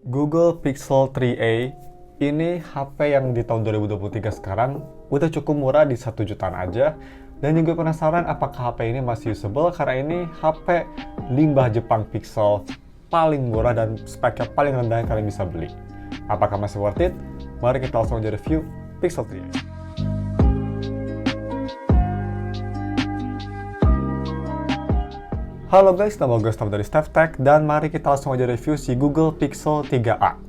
Google Pixel 3a ini HP yang di tahun 2023 sekarang udah cukup murah di 1 jutaan aja. Dan juga penasaran apakah HP ini masih usable karena ini HP limbah Jepang Pixel paling murah dan speknya paling rendah yang kalian bisa beli. Apakah masih worth it? Mari kita langsung aja review Pixel 3a. Halo guys, nama gue Stav dari StevTech dan mari kita langsung aja review si Google Pixel 3a.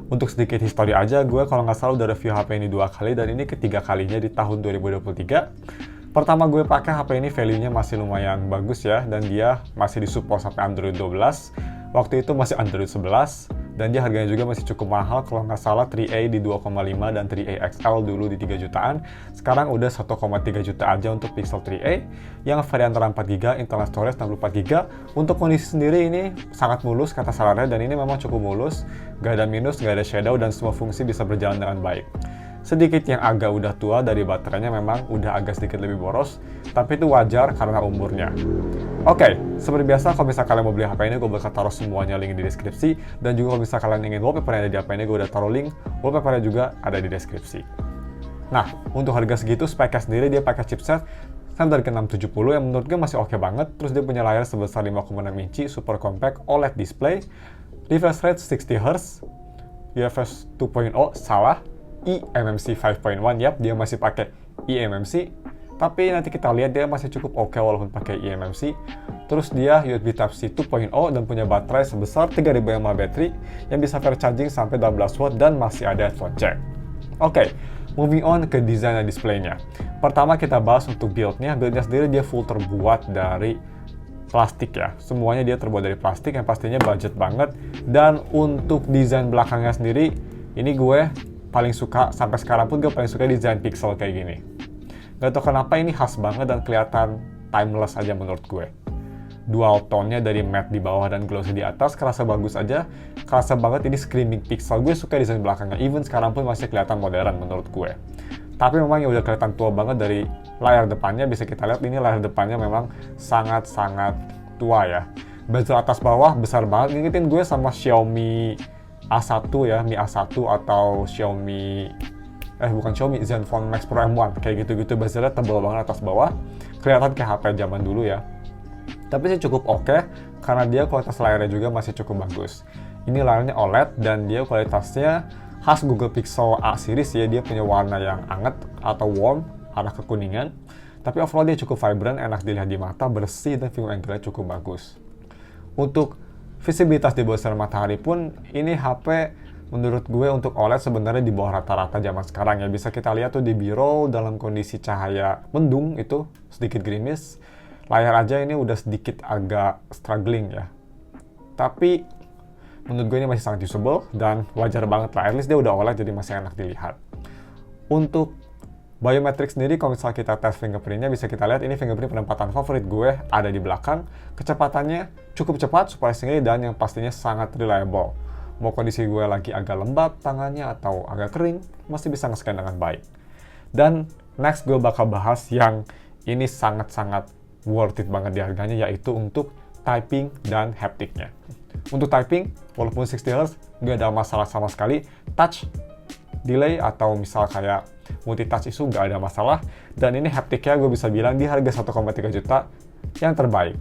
Untuk sedikit histori aja, gue kalau nggak salah udah review HP ini 2 kali dan ini ketiga kalinya di tahun 2023. Pertama gue pakai HP ini value-nya masih lumayan bagus ya, dan dia masih disupport sampai Android 12. Waktu itu masih Android 11, dan dia harganya juga masih cukup mahal. Kalau nggak salah 3A di 2,5 dan 3A XL dulu di 3 jutaan. Sekarang udah 1,3 juta aja untuk Pixel 3a yang varian RAM 4GB, internal storage 64GB. Untuk kondisi sendiri ini sangat mulus kata sarannya, dan ini memang cukup mulus. Gak ada minus, gak ada shadow, dan semua fungsi bisa berjalan dengan baik. Sedikit yang agak udah tua dari baterainya, memang udah agak sedikit lebih boros, tapi itu wajar karena umurnya. Oke, seperti biasa kalau misalnya kalian mau beli HP ini, gue bakal taruh semuanya link di deskripsi, dan juga kalau misalnya kalian ingin wallpaper yang ada di HP ini, gue udah taruh link wallpapernya juga ada di deskripsi. Nah, untuk harga segitu, speknya sendiri dia pakai chipset Snapdragon 670 yang menurut gue masih oke banget. Terus dia punya layar sebesar 5,6 inci, super compact OLED display, refresh rate 60Hz, UFS 2.0, salah, eMMC 5.1, yap, dia masih pakai eMMC, tapi nanti kita lihat dia masih cukup oke walaupun pakai eMMC. Terus dia USB Type-C 2.0 dan punya baterai sebesar 3000 mAh baterai yang bisa fast charging sampai 12 watt dan masih ada headphone jack. Oke, moving on ke desain dan displaynya. Pertama kita bahas untuk build-nya. Build-nya sendiri dia full terbuat dari plastik ya. Semuanya dia terbuat dari plastik yang pastinya budget banget. Dan untuk desain belakangnya sendiri, ini gue paling suka, sampai sekarang pun gue paling suka desain Pixel kayak gini. Gak tau kenapa ini khas banget dan kelihatan timeless aja menurut gue. Dual tone-nya dari matte di bawah dan glossy di atas, kerasa bagus aja. Kerasa banget ini screaming Pixel. Gue suka desain belakangnya, even sekarang pun masih kelihatan modern menurut gue. Tapi memang yang udah kelihatan tua banget dari layar depannya, bisa kita lihat ini layar depannya memang sangat-sangat tua ya. Bezel atas bawah besar banget, ngingetin gue sama Xiaomi A1 ya, Mi A1 atau Xiaomi bukan Xiaomi, Zenfone Max Pro M1 kayak gitu-gitu. Bezelnya tebal banget atas bawah, kelihatan kayak HP zaman dulu ya. Tapi sih cukup oke karena dia kualitas layarnya juga masih cukup bagus. Ini layarnya OLED dan dia kualitasnya khas Google Pixel A series ya. Dia punya warna yang hangat atau warm, arah kekuningan. Tapi overall dia cukup vibrant, enak dilihat di mata, bersih, dan view angle-nya cukup bagus. Untuk visibilitas di bawah sinar matahari pun, ini HP menurut gue untuk OLED sebenarnya di bawah rata-rata zaman sekarang ya. Bisa kita lihat tuh di B-roll dalam kondisi cahaya mendung itu sedikit gerimis. Layar aja ini udah sedikit agak struggling ya. Tapi menurut gue ini masih sangat usable dan wajar banget lah. At least dia udah OLED jadi masih enak dilihat. Untuk biometrik sendiri, kalau misalnya kita tes fingerprintnya, bisa kita lihat ini fingerprint penempatan favorit gue ada di belakang. Kecepatannya cukup cepat, super singly, dan yang pastinya sangat reliable. Mau kondisi gue lagi agak lembab tangannya atau agak kering, masih bisa nge-scan dengan baik. Dan next gue bakal bahas yang ini sangat-sangat worth it banget di harganya, yaitu untuk typing dan haptiknya. Untuk typing, walaupun 60Hz, gak ada masalah sama sekali. Touch, delay, atau misal kayak multitouch isu gak ada masalah. Dan ini haptiknya gue bisa bilang di harga 1,3 juta yang terbaik.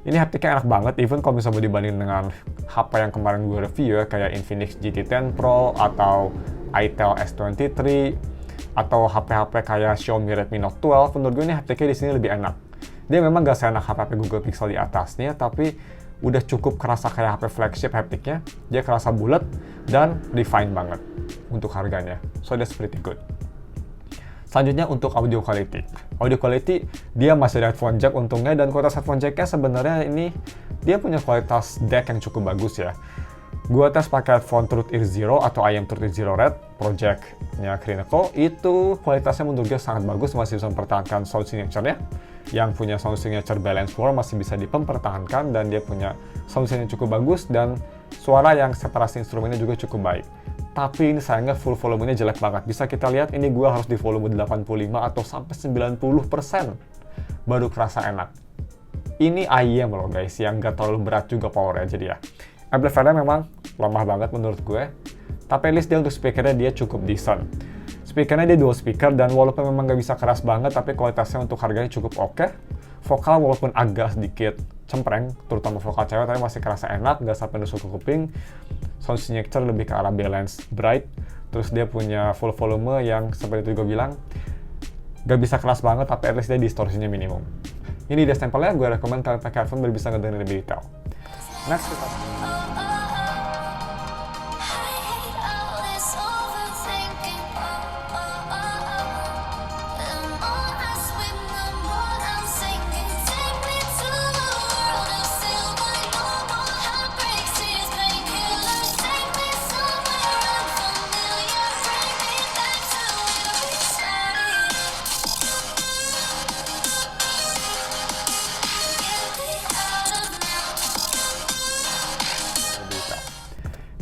Ini haptiknya enak banget, even kalau misalnya dibanding dengan HP yang kemarin gue review ya, kayak Infinix GT10 Pro atau itel S23 atau HP-HP kayak Xiaomi Redmi Note 12, menurut gue ini haptiknya di sini lebih enak. Dia memang gak seenak HP Google Pixel di atasnya, tapi udah cukup kerasa kayak HP flagship haptiknya. Dia kerasa bulat dan refine banget untuk harganya. So that's pretty good. Selanjutnya untuk audio quality. Audio quality, dia masih ada headphone jack untungnya, dan kualitas headphone jacknya sebenarnya ini dia punya kualitas DAC yang cukup bagus ya. Gua tes pakai headphone Truth Ear Zero atau IM30 Red project-nya Crinaco, itu kualitasnya menurut gue sangat bagus, masih bisa mempertahankan sound signature-nya. Yang punya sound signature balance wall masih bisa dipertahankan, dan dia punya sound signature cukup bagus, dan suara yang separasi instrumennya juga cukup baik. Tapi ini sayangnya full volumenya jelek banget. Bisa kita lihat ini gue harus di volume 85 atau sampai 90% baru kerasa enak. Ini IEM loh guys, yang gak terlalu berat juga powernya, jadi ya Amplifiernya memang lemah banget menurut gue, tapi at least dia untuk speakernya dia cukup decent. Speakernya dia dual speaker, dan walaupun memang gak bisa keras banget, tapi kualitasnya untuk harganya cukup oke. Vokal walaupun agak sedikit cempreng, terutama vokal cewek, tapi masih kerasa enak, gak sampai nusuk ke kuping. Sound signature lebih ke arah balance bright. Terus dia punya full volume yang seperti itu gue bilang, gak bisa keras banget, tapi at least dia distorsinya minimum. Ini dia sampelnya, gue rekomen kalian pakai headphone biar bisa ngedengerin lebih detail. Next kita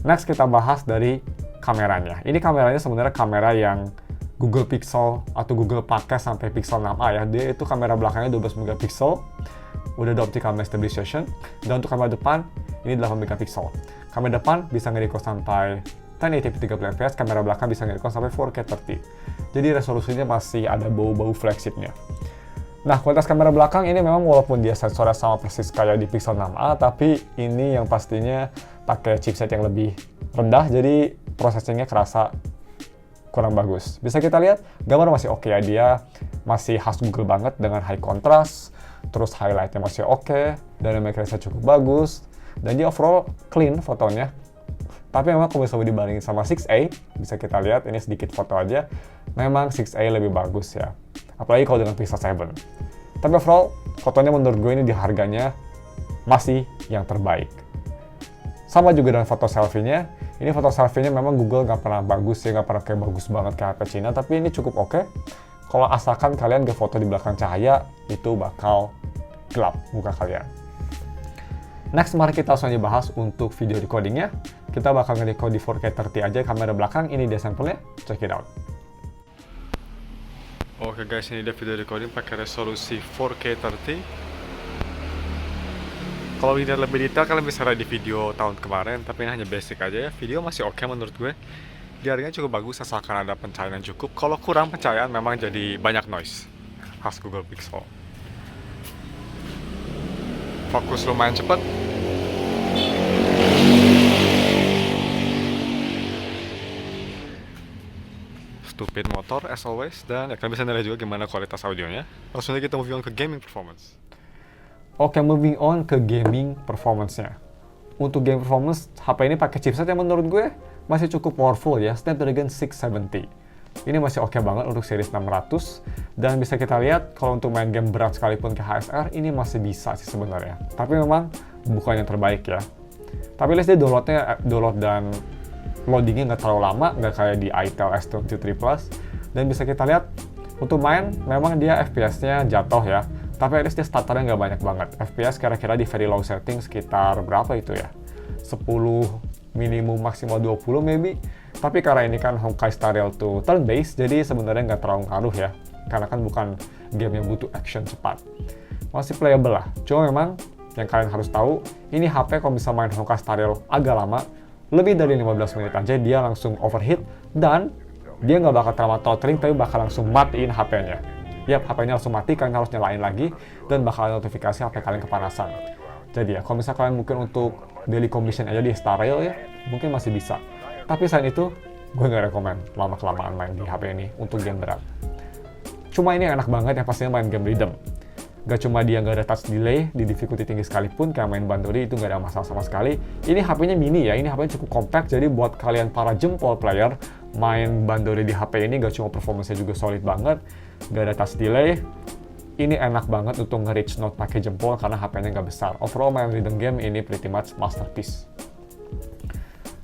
Next kita bahas dari kameranya. Ini kameranya sebenarnya kamera yang Google Pixel atau Google pakai sampai Pixel 6a ya. Dia itu kamera belakangnya 12 megapiksel, udah ada optical stabilization, dan untuk kamera depan ini 8 megapiksel. Kamera depan bisa nge-record sampai 1080p 30fps, kamera belakang bisa nge-record sampai 4K 30. Jadi resolusinya masih ada bau-bau flagshipnya. Nah, kualitas kamera belakang ini memang walaupun dia sensornya sama persis kayak di Pixel 6a, tapi ini yang pastinya pakai chipset yang lebih rendah, jadi processingnya kerasa kurang bagus. Bisa kita lihat, gambar masih oke ya, dia masih khas Google banget dengan high contrast, terus highlightnya masih oke, dynamic range-nya cukup bagus, dan dia overall clean fotonya. Tapi memang kalau misalnya dibandingin sama 6a, bisa kita lihat, ini sedikit foto aja, memang 6a lebih bagus ya. Apalagi kalau dengan Pixel 7. Tapi overall, fotonya menurut gue ini di harganya masih yang terbaik. Sama juga dengan foto selfie-nya. Ini foto selfie-nya memang Google nggak pernah bagus ya, nggak pernah kayak bagus banget kayak HP Cina, tapi ini cukup oke. Kalau asalkan kalian ke foto di belakang cahaya, itu bakal gelap muka kalian. Next, mari kita langsung aja bahas untuk video recordingnya. Kita bakal nge-record di 4K 30 aja kamera belakang, ini dia sampelnya, check it out. Oke guys, ini dia video recording pakai resolusi 4K 30. Kalau ingin lebih detail, kalian bisa lihat di video tahun kemarin, tapi ini hanya basic aja ya. Video masih oke menurut gue. Diarinya cukup bagus asalkan ada pencahayaan yang cukup. Kalau kurang pencahayaan memang jadi banyak noise. Khas Google Pixel. Fokus lumayan cepet. Stupid motor as always, dan ya, kalian bisa nilai juga gimana kualitas audionya. Langsung aja kita moving on ke gaming performance. Oke, moving on ke gaming performance-nya. Untuk game performance, HP ini pakai chipset yang menurut gue masih cukup powerful ya, Snapdragon 670. Ini masih oke banget untuk series 600, dan bisa kita lihat kalau untuk main game berat sekalipun ke HSR, ini masih bisa sih sebenarnya. Tapi memang bukan yang terbaik ya. Tapi let's say download dan loadingnya nggak terlalu lama, nggak kayak di itel S23 Plus. Dan bisa kita lihat, untuk main memang dia FPS-nya jatuh ya, tapi at least dia starternya nggak banyak banget. FPS kira-kira di very low setting sekitar berapa itu ya? 10 minimum maksimal 20 maybe. Tapi karena ini kan Honkai Star Rail to turn based, jadi sebenarnya nggak terlalu ngaruh ya, karena kan bukan game yang butuh action cepat. Masih playable lah. Cuma memang yang kalian harus tahu, ini HP kalau bisa main Honkai Star Rail agak lama, lebih dari 15 menit aja dia langsung overheat, dan dia nggak bakal terlalu throttling, tapi bakal langsung matiin HP-nya. Yap, HP-nya langsung mati, kalian harus nyalain lagi, dan bakal ada notifikasi HP kalian kepanasan. Jadi ya, kalau misalnya kalian mungkin untuk daily commission aja di Star Rail ya, mungkin masih bisa. Tapi selain itu, gue nggak rekomen lama-kelamaan main di HP ini untuk game berat. Cuma ini enak banget yang pastinya main game rhythm. Gak cuma dia nggak ada touch delay di difficulty tinggi sekalipun, kayak main Bandori itu nggak ada masalah sama sekali. Ini HP-nya mini ya, ini HP-nya cukup compact, jadi buat kalian para jempol player, main Bandori di HP ini gak cuma performance-nya juga solid banget, gak ada touch delay. Ini enak banget untuk nge-reach note pakai jempol karena HP-nya nggak besar. Overall main rhythm game ini pretty much masterpiece.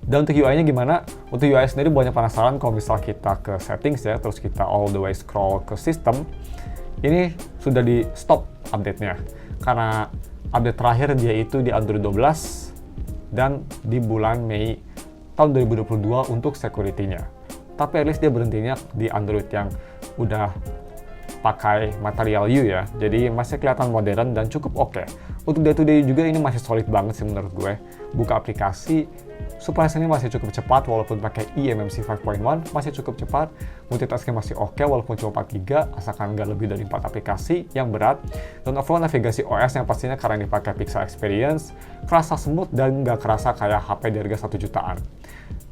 Dan untuk UI-nya gimana? Untuk UI sendiri banyak penasaran kalau misal kita ke settings ya, terus kita all the way scroll ke system. Ini sudah di stop update-nya, karena update terakhir dia itu di Android 12 dan di bulan Mei tahun 2022 untuk security-nya. Tapi at least dia berhentinya di Android yang udah pakai material U ya, jadi masih kelihatan modern dan cukup oke. Untuk day-to-day juga ini masih solid banget sih menurut gue. buka aplikasi, surprise ini masih cukup cepat walaupun pakai eMMC 5.1, masih cukup cepat, multitasking masih oke walaupun cuma 4 GB, asalkan nggak lebih dari 4 aplikasi yang berat, dan overall navigasi OS yang pastinya karena dipakai Pixel Experience, kerasa smooth dan nggak kerasa kayak HP di harga 1 jutaan.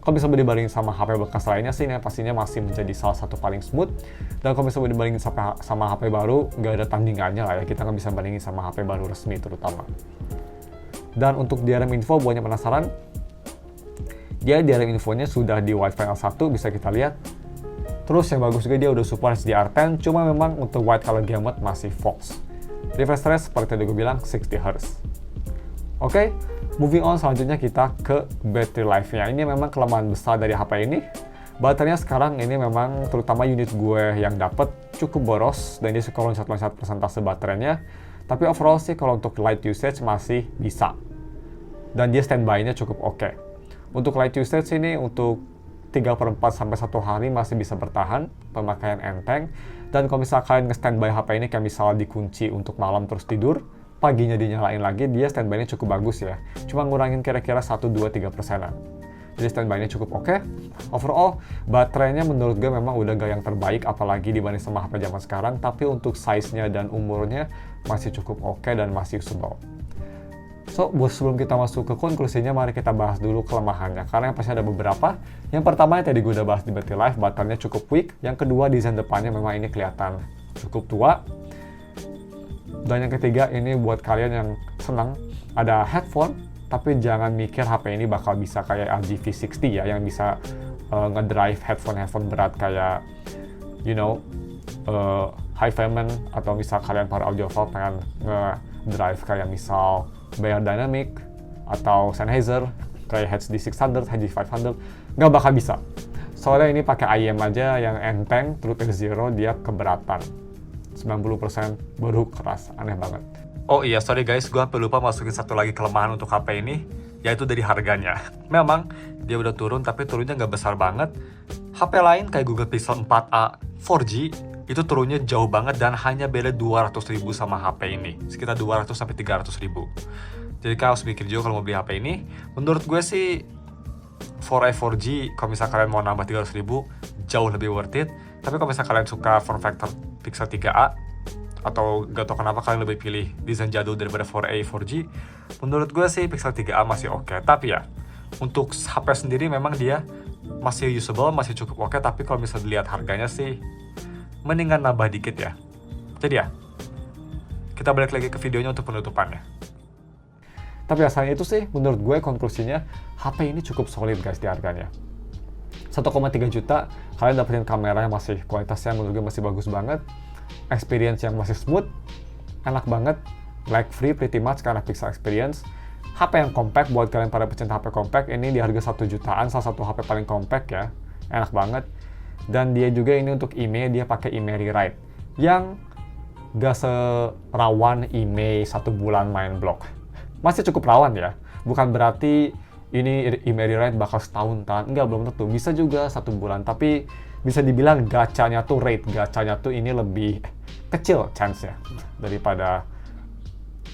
Kalau bisa dibandingin sama HP bekas lainnya sih, ini pastinya masih menjadi salah satu paling smooth. Dan kalau bisa dibandingin sama HP baru, nggak ada tandingannya lah ya. Kita nggak bisa bandingin sama HP baru resmi terutama. Dan untuk DRM info, buat yang penasaran, dia DRM infonya sudah di Wide Final 1, bisa kita lihat. Terus yang bagus juga dia udah support HDR10, cuma memang untuk white color gamut masih false. Refresh rate seperti tadi gue bilang 60 Hz. Oke, moving on, selanjutnya kita ke battery life-nya. Ini memang kelemahan besar dari HP ini. Baterainya sekarang ini memang, terutama unit gue yang dapet, cukup boros, dan dia suka loncat-loncat persentase baterainya. Tapi overall sih kalau untuk light usage masih bisa. Dan dia standby-nya cukup oke. Untuk light usage ini untuk 3/4 sampai 1 hari masih bisa bertahan, pemakaian enteng. Dan kalau misalnya kalian nge-standby HP ini kayak misalnya dikunci untuk malam terus tidur, paginya dinyalain lagi, dia standby-nya cukup bagus ya. Cuma ngurangin kira-kira 1-2-3%-an. Jadi standby-nya cukup oke. Overall, baterainya menurut gue memang udah gak yang terbaik, apalagi dibanding sama HP zaman sekarang. Tapi untuk size-nya dan umurnya masih cukup oke dan masih usable. So, sebelum kita masuk ke konklusinya, mari kita bahas dulu kelemahannya. Karena yang pasti ada beberapa. Yang pertama yang tadi gue udah bahas di battery life, baterainya cukup weak. Yang kedua, desain depannya memang ini kelihatan cukup tua. Dan yang ketiga, ini buat kalian yang senang ada headphone, tapi jangan mikir HP ini bakal bisa kayak LG V60 ya, yang bisa ngedrive headphone berat kayak, Hi-Fi-Man, atau misal kalian para audiophile pengen ngedrive kayak misal Beyerdynamic atau Sennheiser, kayak HD 600, HD 500, nggak bakal bisa. Soalnya ini pakai IM aja yang enteng, Truth Zero dia keberatan. 90% baru keras, aneh banget. Oh iya, sorry guys, gue hampir lupa masukin satu lagi kelemahan untuk HP ini, yaitu dari harganya. Memang, dia udah turun, tapi turunnya nggak besar banget. HP lain kayak Google Pixel 4a 4G, itu turunnya jauh banget dan hanya beda 200.000 sama HP ini. Sekitar 200-300.000. Jadi kalian harus mikir juga kalau mau beli HP ini. Menurut gue sih, 4a 4G, kalau misalnya kalian mau nambah 300.000, jauh lebih worth it. Tapi kalau misalnya kalian suka form factor Pixel 3a, atau gak tau kenapa kalian lebih pilih desain jadul daripada 4a 4G, menurut gue sih Pixel 3a masih oke. Tapi ya, untuk HP sendiri memang dia masih usable, masih cukup oke. Tapi kalau misalnya dilihat harganya sih, mendingan nambah dikit ya. Jadi ya, kita balik lagi ke videonya untuk penutupannya. Tapi asalnya itu sih, menurut gue konklusinya, HP ini cukup solid guys di harganya. 1,3 juta, kalian dapetin kamera yang masih kualitasnya menurut gue masih bagus banget, experience yang masih smooth, enak banget, lag free pretty much karena Pixel Experience. HP yang compact buat kalian para pecinta HP compact, ini di harga 1 jutaan, salah satu HP paling compact ya, enak banget. Dan dia juga ini untuk IMEI, dia pakai IMEI Rewrite yang gak serawan IMEI 1 bulan main blok. Masih cukup rawan ya, bukan berarti ini IMEI Rewrite bakal setahun, enggak, belum tentu. Bisa juga 1 bulan, tapi bisa dibilang gacanya tuh, rate gacanya tuh ini lebih kecil chance-nya daripada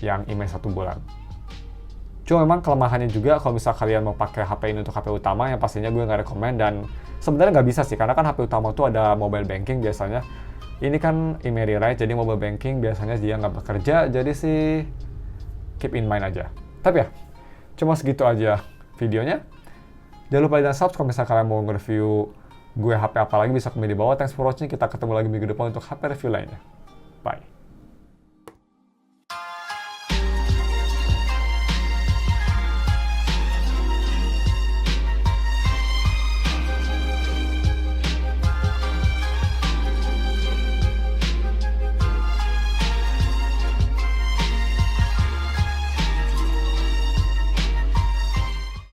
yang IMEI 1 bulan. Cuma memang kelemahannya juga kalau misal kalian mau pakai HP ini untuk HP utama, yang pastinya gue nggak rekomend, dan sebenarnya nggak bisa sih, karena kan HP utama tuh ada mobile banking biasanya. Ini kan IMEI Rewrite, jadi mobile banking biasanya dia nggak bekerja, jadi sih keep in mind aja. Tapi ya, cuma segitu aja videonya. Jangan lupa dan subscribe kalau misalnya kalian mau nge-review gue HP apa lagi, bisa komen di bawah. Thanks for watching, kita ketemu lagi minggu depan untuk HP review lainnya.